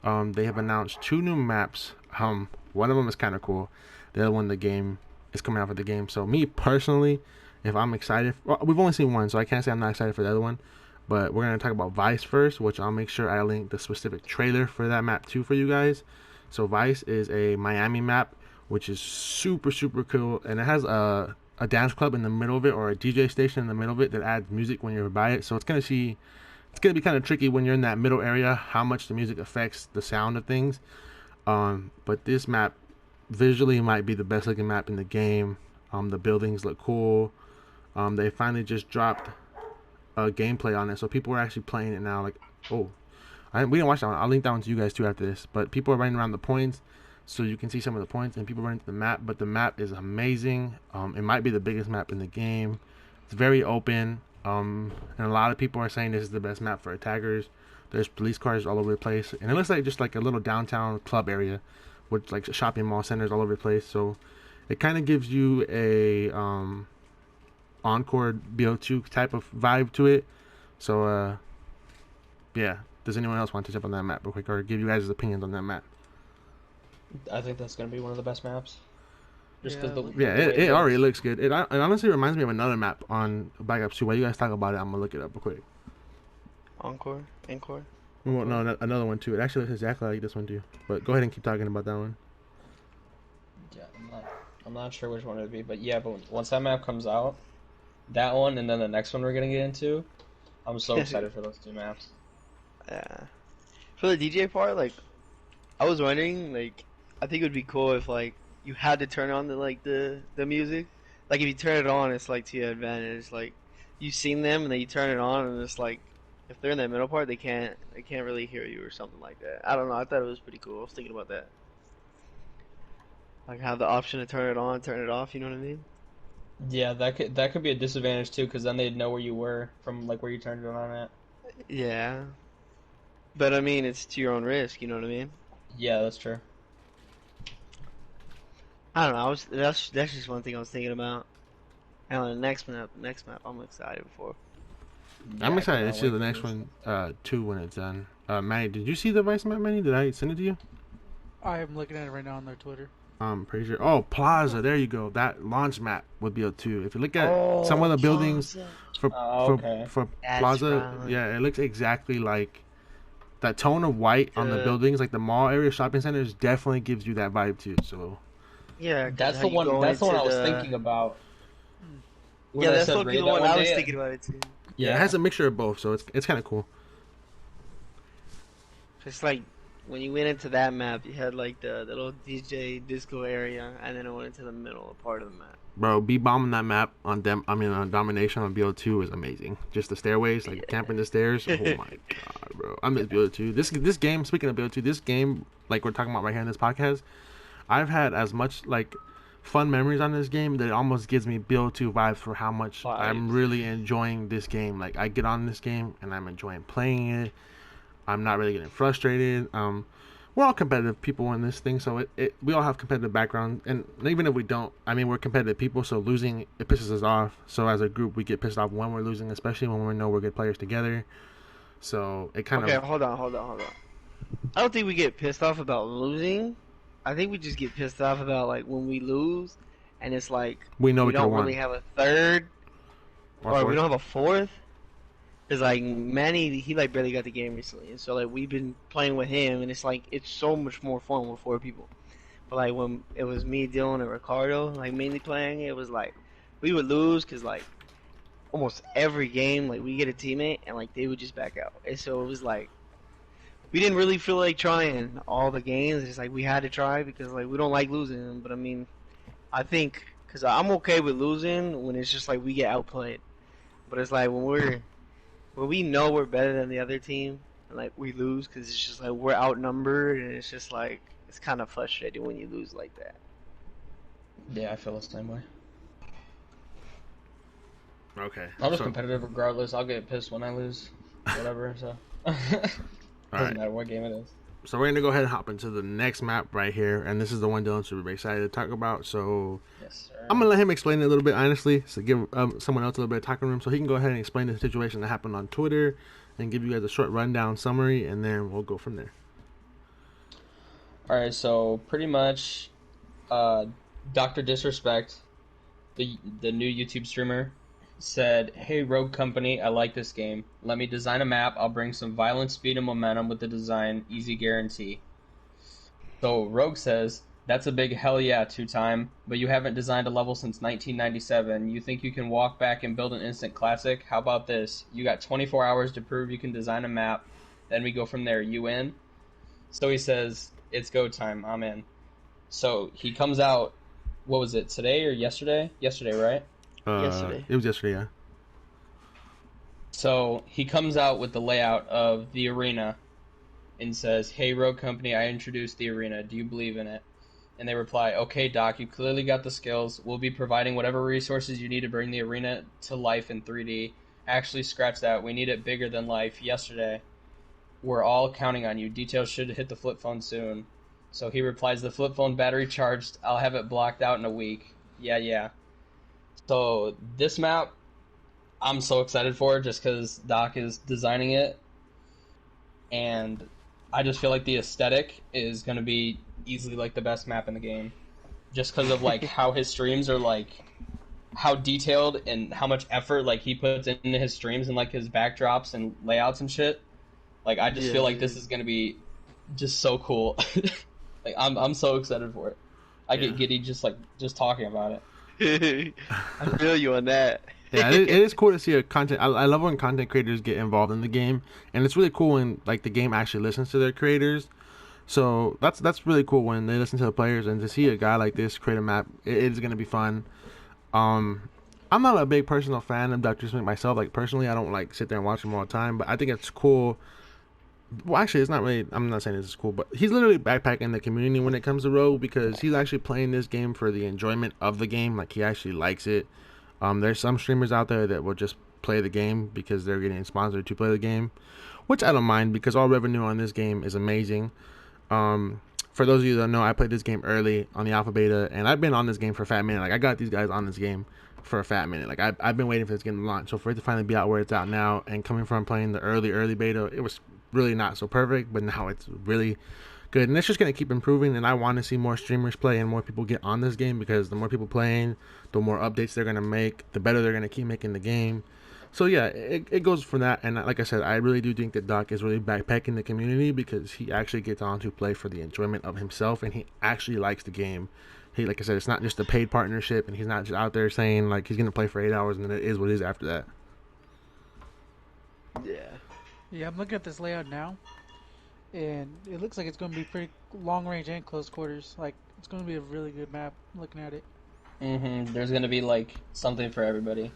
They have announced 2 new maps. One of them is kind of cool. The other one, the game is coming out for the game. So me personally, if I'm excited, well, we've only seen one, so I can't say I'm not excited for the other one. But we're going to talk about Vice first, which I'll make sure I link the specific trailer for that map too for you guys. So Vice is a Miami map, which is super, super cool. And it has a dance club in the middle of it, or a DJ station in the middle of it that adds music when you're by it. So it's going to be kind of tricky when you're in that middle area, how much the music affects the sound of things. But this map visually might be the best looking map in the game. The buildings look cool. They finally just dropped gameplay on it, so people are actually playing it now. Like, we didn't watch that one. I'll link that one to you guys too after this. But people are running around the points, so you can see some of the points, and people running to the map. But the map is amazing. It might be the biggest map in the game. It's very open. And a lot of people are saying this is the best map for attackers. There's police cars all over the place, and it looks like just like a little downtown club area with like shopping mall centers all over the place. So it kind of gives you a Encore BO2 type of vibe to it. So yeah, does anyone else want to jump on that map real quick, or give you guys' opinions on that map? I think that's gonna be one of the best maps. Just because it already looks good. It honestly reminds me of another map on Black Ops 2. While you guys talk about it, I'm gonna look it up real quick. Encore. Well, no, another one too. It actually looks exactly like this one too. But go ahead and keep talking about that one. Yeah, I'm not sure which one it would be, but yeah, but once that map comes out, that one and then the next one we're gonna get into, I'm so excited for those 2 maps. Yeah. For the DJ part, like, I was wondering, like, I think it would be cool if like you had to turn on the music. Like if you turn it on, it's like to your advantage. Like you've seen them and then you turn it on and it's like if they're in that middle part, they can't really hear you or something like that. I don't know. I thought it was pretty cool. I was thinking about that. Like have the option to turn it on, turn it off. You know what I mean? Yeah, that could be a disadvantage too, because then they'd know where you were from like where you turned it on at. Yeah. But I mean, it's to your own risk. You know what I mean? Yeah, that's true. I don't know. That's just one thing I was thinking about. And on the next map, I'm excited for. Yeah, I'm I excited to cannot see wait the for next this. one too when it's done. Manny, did you see the Vice map, Manny? Did I send it to you? I am looking at it right now on their Twitter. I'm pretty sure. Oh, Plaza. There you go. That launch map would be a 2. If you look at some of the buildings for okay. for That's Plaza, right. yeah, it looks exactly like that tone of white on the buildings, like the mall area, shopping centers, definitely gives you that vibe too. So Yeah, 'cause That's how the you one. go That's the one I into was thinking about. When Yeah, I that's said the raid that one I was day, thinking about it too. yeah, it has a mixture of both. So it's kind of cool. It's like when you went into that map, you had like the little DJ disco area, and then it went into the middle part of the map. Bro, B bombing that map on on Domination on BO2 is amazing. Just the stairways, like camping the stairs. Oh my god, bro. I miss BO2. This game, speaking of BO2, this game, like we're talking about right here in this podcast, I've had as much like fun memories on this game that it almost gives me BO2 vibes for how much I'm really enjoying this game. Like I get on this game and I'm enjoying playing it. I'm not really getting frustrated. We're all competitive people in this thing, so we all have competitive background, and even if we don't, I mean, we're competitive people, so losing, it pisses us off. So as a group, we get pissed off when we're losing, especially when we know we're good players together. So it kind of... Okay, hold on. I don't think we get pissed off about losing. I think we just get pissed off about, like, when we lose, and it's like, we know we don't really have a third, or we don't have a fourth. Cause like Manny, he like barely got the game recently, and so like we've been playing with him, and it's like it's so much more fun with 4 people. But like when it was me, Dylan, and Ricardo, like mainly playing, it was like we would lose because like almost every game, like we get a teammate, and like they would just back out, and so it was like we didn't really feel like trying all the games. It's like we had to try because like we don't like losing. But I mean, I think because I'm okay with losing when it's just like we get outplayed, but it's like when we know we're better than the other team, and like we lose because it's just like we're outnumbered, and it's just like it's kind of frustrating when you lose like that. Yeah, I feel the same way. Okay. I'm just competitive regardless. I'll get pissed when I lose, whatever. So doesn't matter what game it is. So we're gonna go ahead and hop into the next map right here, and this is the one Dylan's super excited to talk about. So yes, sir. I'm gonna let him explain it a little bit, honestly, so give someone else a little bit of talking room, so he can go ahead and explain the situation that happened on Twitter, and give you guys a short rundown summary, and then we'll go from there. All right, so pretty much, Dr. Disrespect, the new YouTube streamer, said, "Hey Rogue Company, I like this game. Let me design a map. I'll bring some violence, speed, and momentum with the design. Easy guarantee." So Rogue says, "That's a big hell yeah, 2-time, but you haven't designed a level since 1997. You think you can walk back and build an instant classic? How about this? You got 24 hours to prove you can design a map. Then we go from there. You in?" So he says, "It's go time. I'm in." So he comes out, what was it, today or yesterday? Yesterday, right? Yesterday. It was yesterday, yeah. So he comes out with the layout of the arena and says, "Hey Rogue Company, I introduced the arena. Do you believe in it?" And they reply, "Okay, Doc, you clearly got the skills. We'll be providing whatever resources you need to bring the arena to life in 3D. Actually, scratch that. We need it bigger than life. Yesterday. We're all counting on you. Details should hit the flip phone soon." So he replies, "The flip phone battery charged. I'll have it blocked out in a week. Yeah. So this map, I'm so excited for just because Doc is designing it. And I just feel like the aesthetic is going to be easily like the best map in the game. Just because of like how his streams are like, how detailed and how much effort like he puts into his streams and like his backdrops and layouts and shit. Like I just feel like this is going to be just so cool. Like I'm so excited for it. I get giddy just talking about it. I feel you on that. Yeah, it is cool to see a content. I love when content creators get involved in the game, and it's really cool when like the game actually listens to their creators. So that's really cool when they listen to the players, and to see a guy like this create a map, it is going to be fun. I'm not a big personal fan of Dr. Smith myself. Like personally, I don't like sit there and watch him all the time, but I think it's cool. Well, actually, it's not really. I'm not saying this is cool, but he's literally backpacking the community when it comes to Rogue because he's actually playing this game for the enjoyment of the game. Like he actually likes it. There's some streamers out there that will just play the game because they're getting sponsored to play the game, which I don't mind because all revenue on this game is amazing. For those of you that know, I played this game early on the alpha beta, and I've been on this game for a fat minute. Like I got these guys on this game for a fat minute. Like I've been waiting for this game to launch. So for it to finally be out where it's out now, and coming from playing the early beta, it was really not so perfect, but now it's really good, and it's just going to keep improving. And I want to see more streamers play and more people get on this game because the more people playing, the more updates they're going to make, the better they're going to keep making the game. So yeah, it goes from that. And like I said, I really do think that Doc is really backpacking the community because he actually gets on to play for the enjoyment of himself, and he actually likes the game. He, like I said, it's not just a paid partnership, and he's not just out there saying like he's going to play for 8 hours and then it is what it is after that. Yeah. Yeah, I'm looking at this layout now, and it looks like it's going to be pretty long range and close quarters. Like it's going to be a really good map. Looking at it. There's gonna be like something for everybody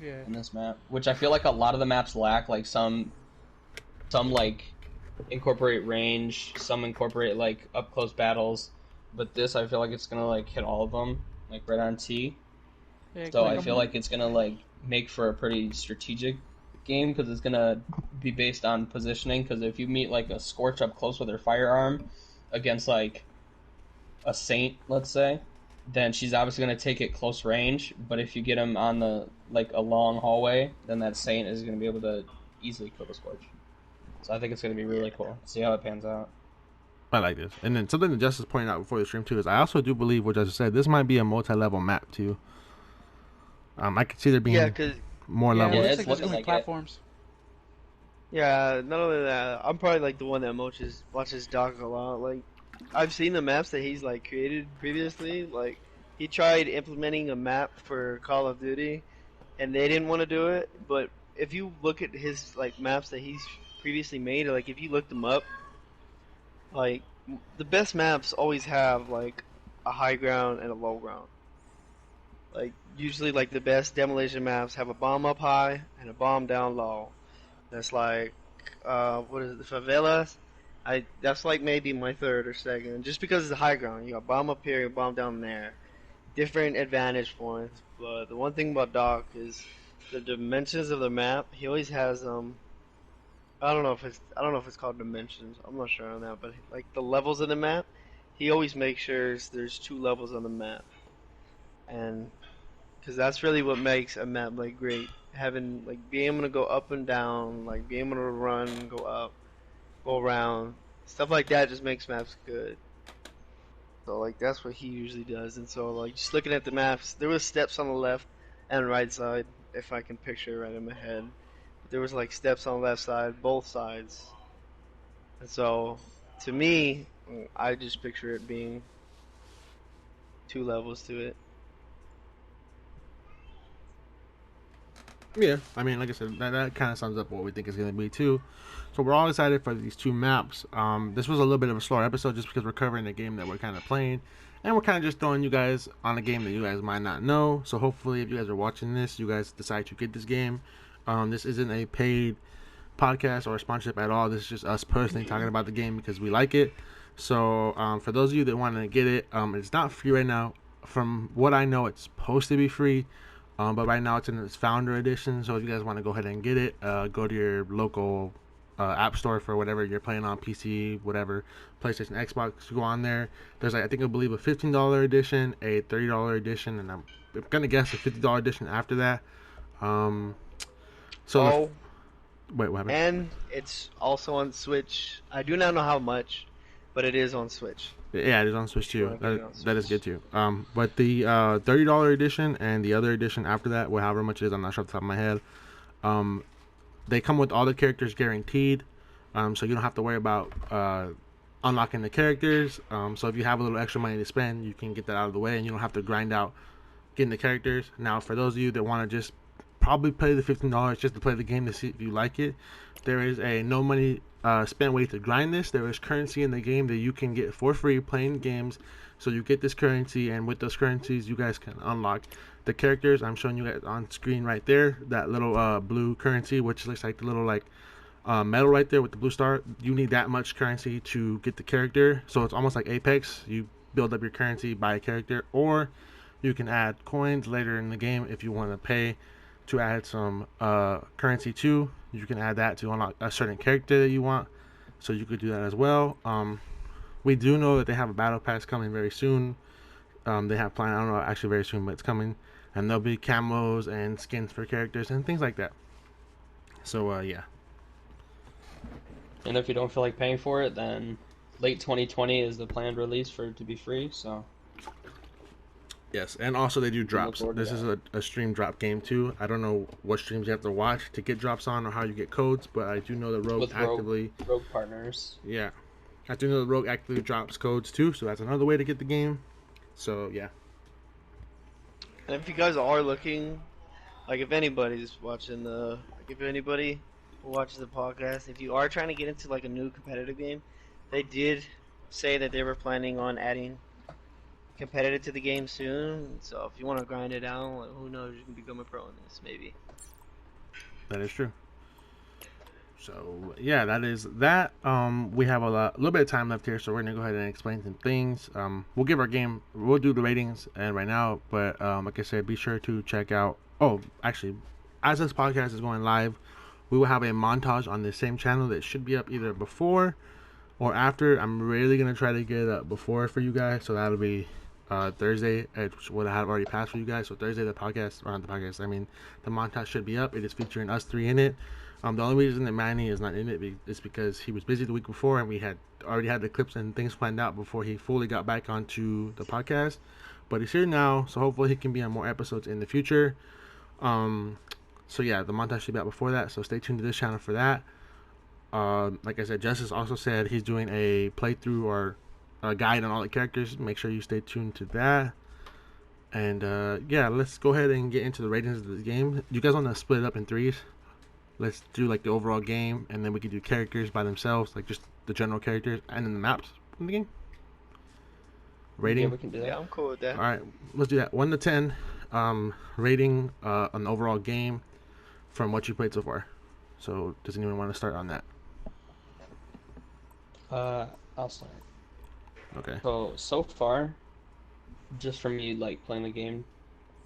Yeah. in this map, which I feel like a lot of the maps lack. Like some like incorporate range, some incorporate like up close battles, but this I feel like it's gonna like hit all of them like right on T. Yeah, So like I feel like it's gonna like make for a pretty strategic game because it's gonna be based on positioning. Because if you meet like a Scorch up close with her firearm against like a Saint, let's say, then she's obviously gonna take it close range. But if you get him on the like a long hallway, then that Saint is gonna be able to easily kill the Scorch. So I think it's gonna be really cool. See how it pans out. I like this. And then something that Justice pointed out before the stream too is I also do believe what Justice said. This might be a multi-level map too. I could see there being more yeah, levels. it Yeah, looks it's like there's looking going to be like it. platforms. Yeah, not only that, I'm probably like the one that watches Doc a lot. Like, I've seen the maps that he's like created previously. Like, he tried implementing a map for Call of Duty, and they didn't want to do it. But if you look at his like maps that he's previously made, or like if you look them up, like the best maps always have like a high ground and a low ground. Like usually, like the best demolition maps have a bomb up high and a bomb down low. That's like, what is it, the favelas? That's like maybe my third or second, just because it's a high ground. You got bomb up here, bomb down there, different advantage points. But the one thing about Doc is the dimensions of the map. He always has I don't know if it's called dimensions. I'm not sure on that, but like the levels of the map, he always makes sure there's 2 levels on the map, and because that's really what makes a map like great. Having like being able to go up and down, like being able to run, go up, go around, stuff like that just makes maps good. So like that's what he usually does. And so like just looking at the maps, there was steps on the left and right side, if I can picture it right in my head. There was like steps on the left side, both sides. And so to me, I just picture it being 2 levels to it. Yeah, I mean, like I said, that kind of sums up what we think it's going to be too. So we're all excited for these 2 maps. This was a little bit of a slower episode just because we're covering a game that we're kind of playing, and we're kind of just throwing you guys on a game that you guys might not know. So hopefully, if you guys are watching this, you guys decide to get this game. This isn't a paid podcast or a sponsorship at all. This is just us personally talking about the game because we like it. So for those of you that want to get it, it's not free right now. From what I know, it's supposed to be free. But right now it's in its founder edition, so if you guys want to go ahead and get it, go to your local app store for whatever you're playing on, PC, whatever, PlayStation, Xbox. Go on there. There's I believe a $15 edition, a $30 edition, and I'm gonna guess a $50 edition after that. Wait, what happened? And it's also on Switch. I do not know how much, but it is on Switch. Yeah, it is on Switch too. That is good too. But the $30 edition and the other edition after that, however much it is, I'm not sure off the top of my head. They come with all the characters guaranteed, so you don't have to worry about unlocking the characters. So if you have a little extra money to spend, you can get that out of the way, and you don't have to grind out getting the characters. Now, for those of you that want to just probably pay the $15 just to play the game to see if you like it, there is a no money spent way to grind this. There is currency in the game that you can get for free playing games. So you get this currency, and with those currencies, you guys can unlock the characters. I'm showing you guys on screen right there, that little blue currency, which looks like the little medal right there with the blue star. You need that much currency to get the character. So it's almost like Apex. You build up your currency, buy a character, or you can add coins later in the game if you want to pay to add some currency too. You can add that to unlock a certain character that you want, so you could do that as well. We do know that they have a battle pass coming very soon. They have planned, I don't know actually very soon, but it's coming, and there'll be camos and skins for characters and things like that. So yeah. And if you don't feel like paying for it, then late 2020 is the planned release for it to be free. So Yes, and also they do drops. This is a stream drop game too. I don't know what streams you have to watch to get drops on or how you get codes, but I do know that Rogue partners. Yeah, I do know that Rogue actively drops codes too, so that's another way to get the game. So yeah. And if you guys are looking, like if anybody's watching if anybody who watches the podcast, if you are trying to get into like a new competitive game, They did say that they were planning on adding competitive to the game soon. So if you want to grind it out, like, who knows, you can become a pro in this, maybe. That is true. So yeah, that is that. We have a little bit of time left here, so we're gonna go ahead and explain some things. We'll give our game, we'll do the ratings and right now, but like I said, be sure to check out. Oh, actually, as this podcast is going live, we will have a montage on the same channel that should be up either before or after. I'm really gonna try to get it up before for you guys, so that'll be Thursday, which would have already passed for you guys. So Thursday, the podcast, or not the podcast, I mean, the montage should be up. It is featuring us three in it. The only reason that Manny is not in it is because he was busy the week before, and we had already had the clips and things planned out before he fully got back onto the podcast. But he's here now, so hopefully he can be on more episodes in the future. So yeah, the montage should be out before that, so stay tuned to this channel for that. Like I said, Justice also said he's doing a playthrough or a guide on all the characters. Make sure you stay tuned to that. And yeah, let's go ahead and get into the ratings of the game. You guys want to split it up in threes? Let's do like the overall game, and then we can do characters by themselves, like just the general characters, and then the maps in the game. Rating. Yeah, we can do that. Yeah, I'm cool with that. All right, let's do that. 1 to 10, rating an overall game from what you played so far. So, does anyone want to start on that? I'll start. Okay. So far, just from me like playing the game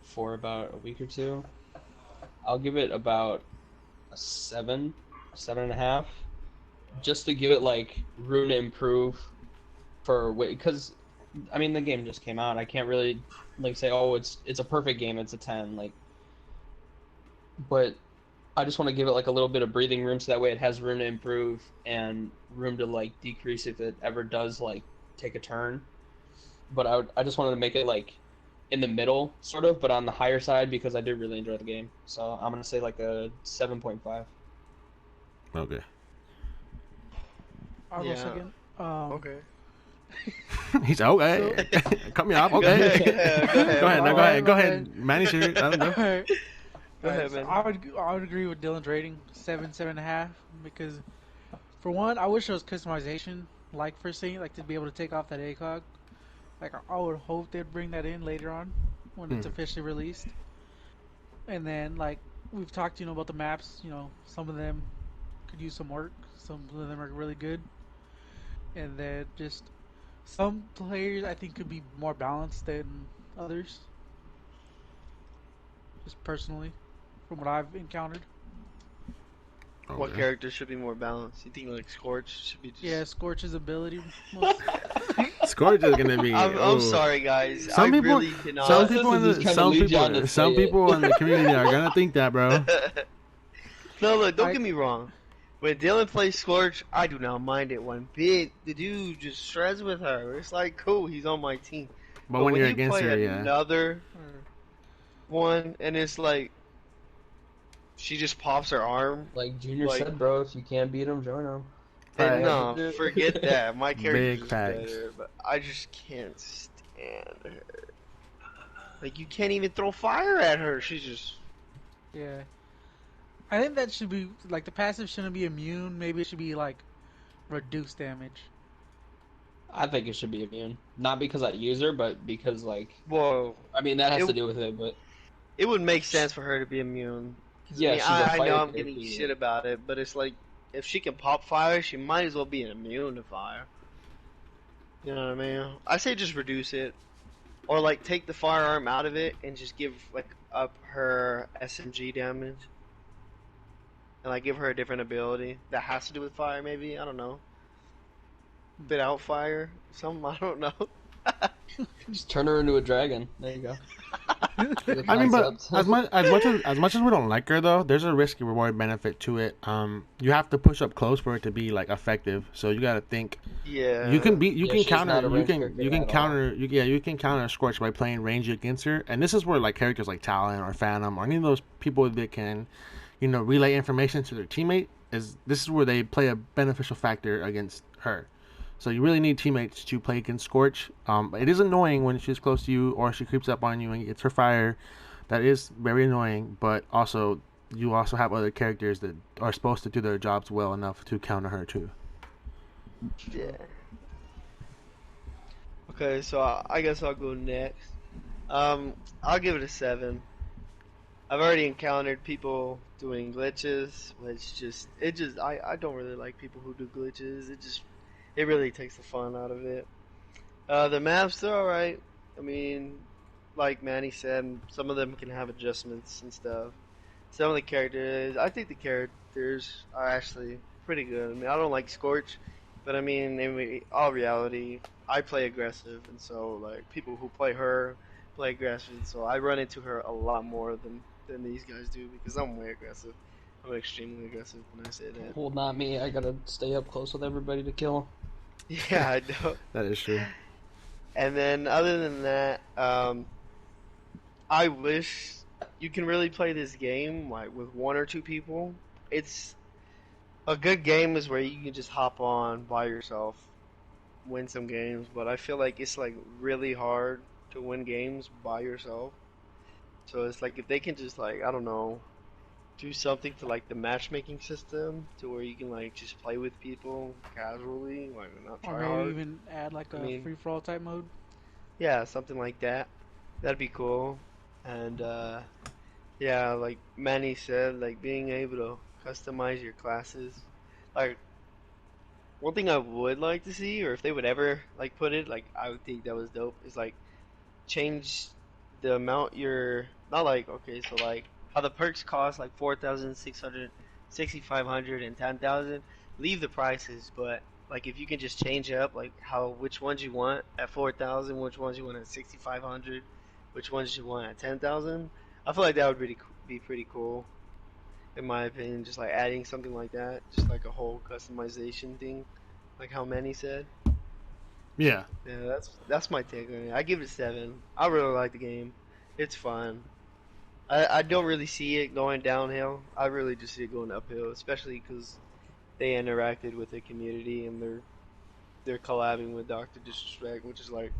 for about a week or two, I'll give it about a 7.5, just to give it like room to improve because I mean the game just came out. I can't really like say, oh, it's a perfect game, it's a 10, like, but I just want to give it like a little bit of breathing room so that way it has room to improve and room to like decrease if it ever does like take a turn. But I just wanted to make it like in the middle, sort of, but on the higher side because I did really enjoy the game. So I'm gonna say like a 7.5. Okay. I'll go second. Okay. He's okay. Cut me off. Okay. Go ahead. Manny's here. I don't know. Alright. Go ahead, man. I would agree with Dylan's rating, 7.5, because for one, I wish there was customization, like for saying, like to be able to take off that ACOG. Like I would hope they'd bring that in later on when it's officially released. And then like we've talked, about the maps. Some of them could use some work. Some of them are really good. And then just some players I think could be more balanced than others. Just personally, from what I've encountered. Okay. What character should be more balanced? You think like Scorch should be just... Yeah, Scorch's ability. Scorch is gonna be. I'm sorry, guys. Some people, really cannot. some people in the community are gonna think that, bro. No, look, don't get me wrong. When Dylan plays Scorch, I do not mind it one bit. The dude just shreds with her. It's like, cool, he's on my team. But when you're you against play her, yeah. another one, and it's like, she just pops her arm. Like Junior said, bro, if you can't beat him, join him. And no, forget that. My character's Big facts. better, but I just can't stand her. Like, you can't even throw fire at her. She's just... Yeah. I think that should be, like, the passive shouldn't be immune. Maybe it should be, like, reduced damage. I think it should be immune. Not because I use her, but because, like... Whoa. I mean, that has to do with it, but... It would make sense for her to be immune. Yeah, I know I'm getting shit about it, but it's like, if she can pop fire, she might as well be immune to fire. You know what I mean? I say just reduce it. Or, like, take the firearm out of it and just give, like, up her SMG damage. And, like, give her a different ability that has to do with fire, maybe? I don't know. Bit out fire? Something? I don't know. Just turn her into a dragon. There you go. I mean, but as much as we don't like her though, there's a risk reward benefit to it. You have to push up close for it to be like effective. So you got to think. Yeah. You can counter Scorch by playing range against her, and this is where like characters like Talon or Phantom or any of those people that can, relay information to their teammate. This is where they play a beneficial factor against her. So you really need teammates to play against Scorch. It is annoying when she's close to you or she creeps up on you and gets her fire. That is very annoying, but also you also have other characters that are supposed to do their jobs well enough to counter her too. Yeah. Okay, so I guess I'll go next. I'll give it a 7. I've already encountered people doing glitches, which I don't really like people who do glitches. It really takes the fun out of it. The maps they're alright. I mean, like Manny said, some of them can have adjustments and stuff. Some of the characters, I think the characters are actually pretty good. I mean, I don't like Scorch, but I mean, all reality, I play aggressive, and so like people who play her play aggressive, so I run into her a lot more than these guys do because I'm way aggressive. I'm extremely aggressive when I say that. Well, not me. I gotta stay up close with everybody to kill. Yeah, I know. That is true. And then other than that, I wish you can really play this game like with one or two people. It's a good game is where you can just hop on by yourself, win some games, but I feel like it's like really hard to win games by yourself. So it's like if they can just like I don't know, do something to like the matchmaking system to where you can like just play with people casually, like not Or try maybe hard. even add like I a mean, free for all type mode. yeah, something like that. That'd be cool. And yeah, like Manny said, like being able to customize your classes. Like one thing I would like to see, or if they would ever like put it, like I would think that was dope, is like change the amount you're not like okay, so like how the perks cost like 4,600, 6,500, and 10,000. Leave the prices, but like if you can just change up like how which ones you want at 4,000, which ones you want at 6,500, which ones you want at 10,000. I feel like that would be pretty cool in my opinion. Just like adding something like that, just like a whole customization thing, like how Manny said. Yeah. Yeah, that's my take on it. I give it a 7. I really like the game. It's fun. I don't really see it going downhill. I really just see it going uphill, especially because they interacted with the community and they're collabing with Doctor Disrespect, which is like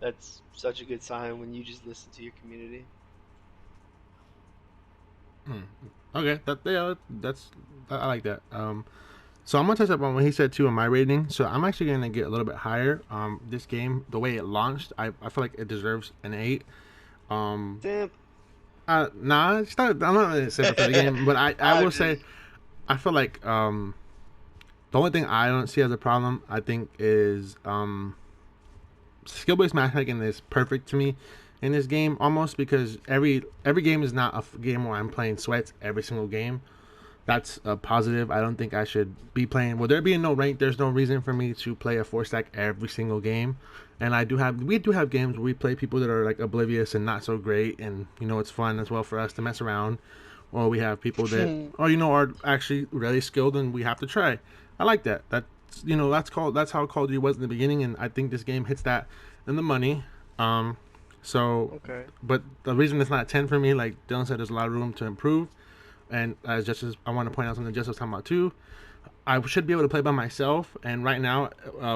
that's such a good sign when you just listen to your community. Hmm. Okay. That's I like that. So I'm gonna touch up on what he said too on my rating. So I'm actually gonna get a little bit higher. This game, the way it launched, I feel like it deserves an 8. Um, Simp. nah, it's not, I'm not really simple for the game, but I I'm will just say I feel like the only thing I don't see as a problem I think is skill based matchmaking is perfect to me in this game almost because every game is not a game where I'm playing sweats every single game. That's a positive. I don't think I should be playing. Well, there being no rank, there's no reason for me to play a 4 stack every single game. And we do have games where we play people that are like oblivious and not so great, and it's fun as well for us to mess around. Or we have people that, or are actually really skilled, and we have to try. I like that. That's how Call of Duty was in the beginning, and I think this game hits that in the money. So, okay. but the reason it's not a 10 for me, like Dylan said, there's a lot of room to improve. And as I want to point out something just was talking about too. I should be able to play by myself. And right now,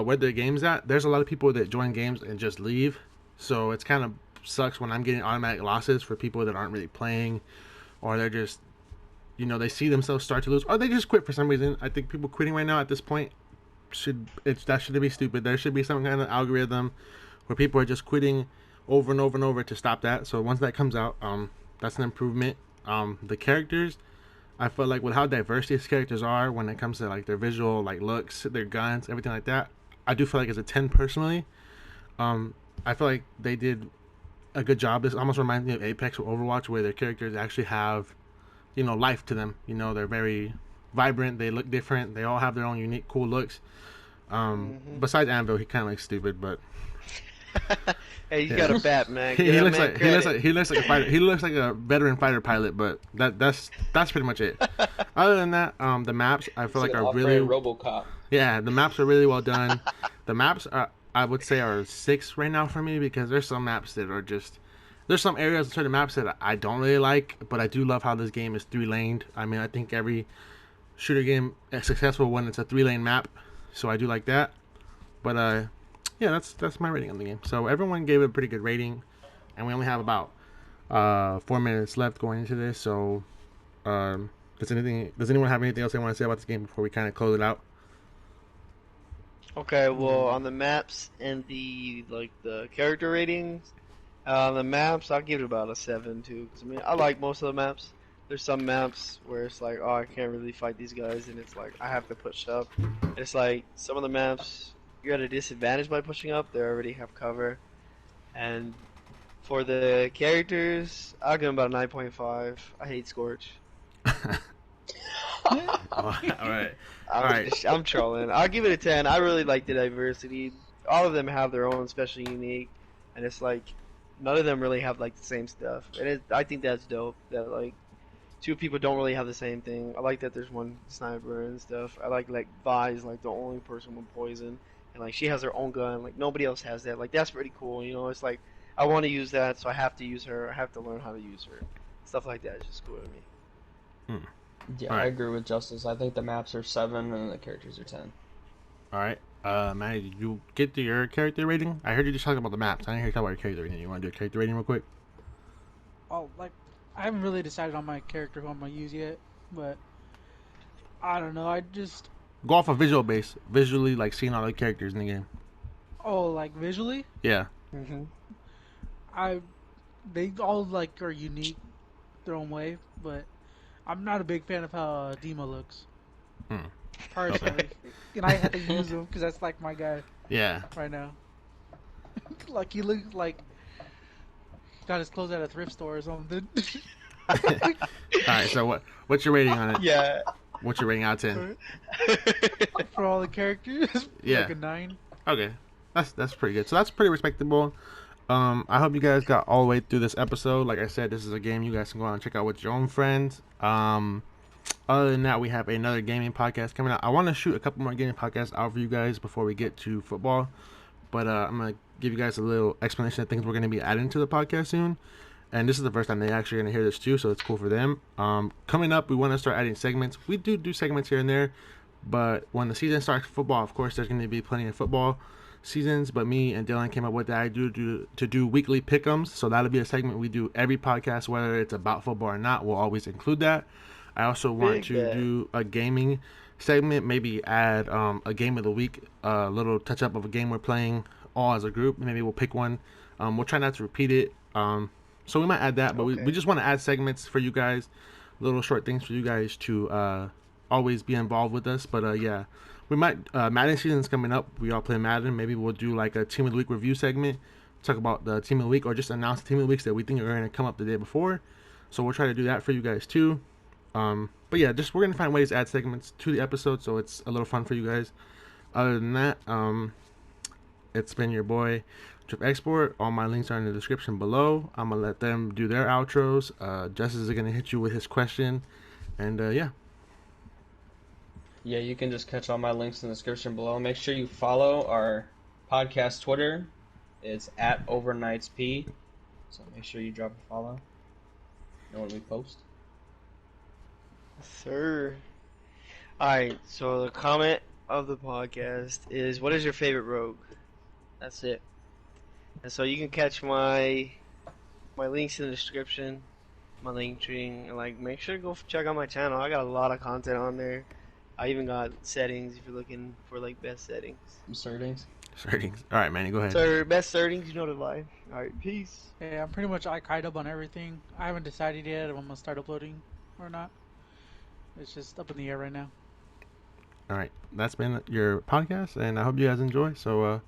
where the game's at, there's a lot of people that join games and just leave. So it's kind of sucks when I'm getting automatic losses for people that aren't really playing, or they're just, they see themselves start to lose, or they just quit for some reason. I think people quitting right now at this point that should be stupid. There should be some kind of algorithm where people are just quitting over and over and over to stop that. So once that comes out, that's an improvement. The characters, I feel like with how diverse these characters are when it comes to like their visual like looks, their guns, everything like that, I do feel like it's a 10 personally. I feel like they did a good job. This almost reminds me of Apex or Overwatch, where their characters actually have life to them. They're very vibrant, they look different, they all have their own unique cool looks. Besides Anvil, he kind of looks stupid, but Hey, you got a bat, man. he looks like a fighter. He looks like a veteran fighter pilot, but that's pretty much it. Other than that, the maps I feel It's like an are really RoboCop. yeah. The maps are really well done. The maps are I would say are 6 right now for me because there's some maps that are just there's some areas of certain maps that I don't really like, but I do love how this game is 3-laned. I mean, I think every shooter game is successful when it's a 3-lane map, so I do like that. But yeah, that's my rating on the game. So everyone gave it a pretty good rating, and we only have about 4 minutes left going into this. So, does anyone have anything else they want to say about this game before we kind of close it out? Okay, well, on the maps and the character ratings, on the maps, I'll give it about a 7 too. 'Cause, I mean, I like most of the maps. There's some maps where it's like, oh, I can't really fight these guys, and it's like I have to push up. It's like some of the maps you're at a disadvantage by pushing up. They already have cover. And for the characters, I'll give them about a 9.5. I hate Scorch. All right. Alright. I'm trolling. I'll give it a 10. I really like the diversity. All of them have their own special unique, and it's like none of them really have like the same stuff. I think that's dope. That like two people don't really have the same thing. I like that there's one sniper and stuff. I like Vi is like the only person with poison, and like she has her own gun. Like nobody else has that. Like that's pretty cool. You know, it's like I want to use that, so I have to use her. I have to learn how to use her. Stuff like that is just cool to me. Yeah, Alright. I agree with Justice. I think the maps are 7 and the characters are 10. Alright. Manny, did you get to your character rating? I heard you just talking about the maps. I didn't hear you talk about your character rating. You want to do a character rating real quick? Oh, like I haven't really decided on my character who I'm gonna use yet, but I don't know. I just Go off a visual base. Visually, like seeing all the characters in the game. like visually, Yeah. Mm-hmm. they all like are unique their own way, but I'm not a big fan of how Dima looks. Personally, and I had to use him because that's like my guy Yeah. right now. Like he looks like he got his clothes at a thrift store or something. Alright, so what's your rating on it? Yeah. What's your rating out of 10? For all the characters, Yeah. like a 9. Okay. That's pretty good. So that's pretty respectable. I hope you guys got all the way through this episode. Like I said, this is a game you guys can go out and check out with your own friends. Other than that, we have another gaming podcast coming out. I want to shoot a couple more gaming podcasts out for you guys before we get to football. But I'm going to give you guys a little explanation of things we're going to be adding to the podcast soon. And this is the first time they actually going to hear this too, so it's cool for them. Coming up, we want to start adding segments. We do segments here and there. But when the season starts for football, of course, there's going to be plenty of football seasons, but me and Dylan came up with that idea to do weekly pick'ems. So that'll be a segment we do every podcast, whether it's about football or not. We'll always include that. I also want to do a gaming segment, maybe add a game of the week, a little touch up of a game we're playing all as a group. Maybe we'll pick one. We'll try not to repeat it. So we might add that, but we just want to add segments for you guys, little short things for you guys to always be involved with us. But yeah. We might, Madden season's coming up. We all play Madden. Maybe we'll do like a Team of the Week review segment, talk about the Team of the Week, or just announce the Team of the Weeks that we think are going to come up the day before. So we'll try to do that for you guys too. But yeah, we're going to find ways to add segments to the episode so it's a little fun for you guys. Other than that, it's been your boy, DRIFTXPORT. All my links are in the description below. I'm going to let them do their outros. Justice is going to hit you with his question. And yeah. Yeah, you can just catch all my links in the description below. Make sure you follow our podcast Twitter. It's @overnightsp. So make sure you drop a follow. Know when we post. Sir. Alright, so the comment of the podcast is, what is your favorite rogue? That's it. And so you can catch my links in the description, my link tree, and like make sure to go check out my channel. I got a lot of content on there. I even got settings if you're looking for like best settings. Settings. All right, Manny, go ahead. So best settings, you know the line. All right, peace. Yeah, I'm pretty much caught up on everything. I haven't decided yet if I'm gonna start uploading or not. It's just up in the air right now. All right, that's been your podcast, and I hope you guys enjoy. So